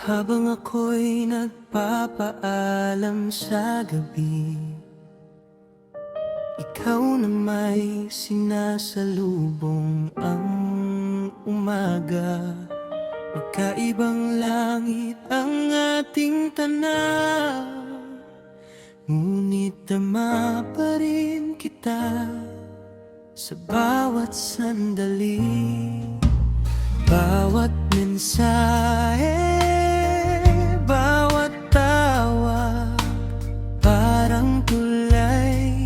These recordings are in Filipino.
Habang ako'y nagpapaalam sa gabi, ikaw na may sinasalubong ang umaga. Magkaibang langit ang ating tanaw, ngunit tama pa rin kita sa bawat sandali. Bawat mensahe, bawat tawag, parang tulay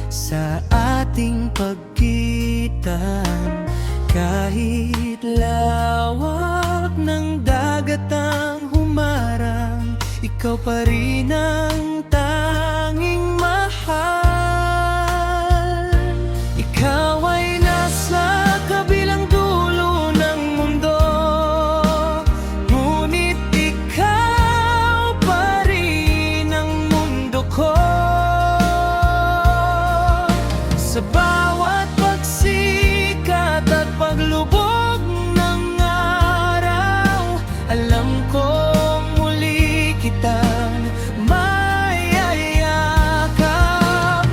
sa ating pagkitan. Kahit lawak ng dagat ang humarang, ikaw pa rin ang tanging mahal. Ikaw ay nasa kabilang dulo ng mundo, ngunit ikaw pa rin ang mundo ko. Sa bawat pagsikat at paglubog ng araw, alam kong muli kitang mayayakap.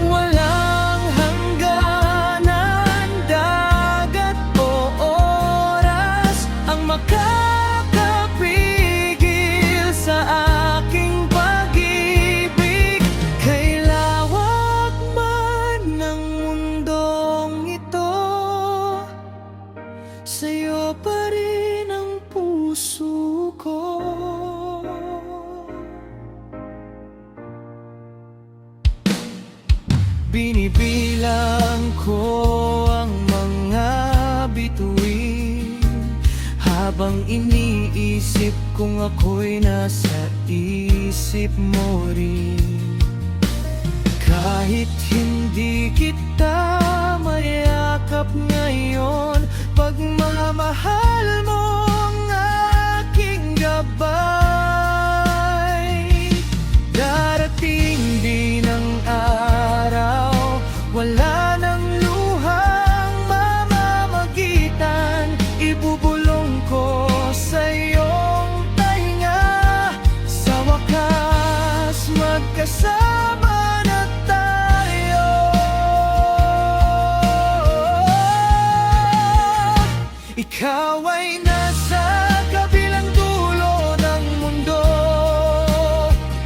Walang hangganan, dagat o oras ang makakapigil sa aking pag-ibig. Kay lawak man ng mundong ito, sa'yo pa rin ang puso ko. Binibilang ko ang mga bituin, habang iniisip kung ako'y nasa isip mo rin. Kahit hindi kita mayakap ngayon, pagmamahal mo ang aking gabay. Darating din ang araw, wala nang luhang mamamagitan. Ibubulong ko sa iyong tainga, sa wakas magkasama na tayo. Ikaw ay nasa kabilang dulo ng mundo,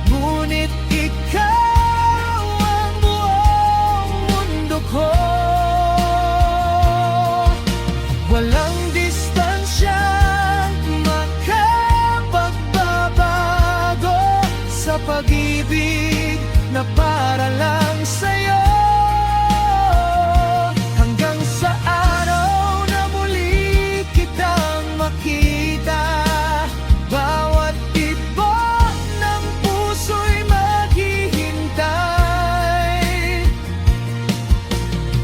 ngunit ikaw ang buong mundo ko. Walang distansyang makapagbabago sa pag-ibig na para lang sa'yo. Hanggang sa araw na muli kitang makita, bawat tibok ng puso'y maghihintay.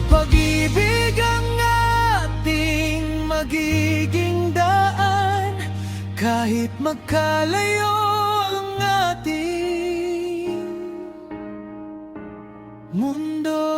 Pag-ibig ang ating magiging daan, kahit magkalayo ang ating mundo.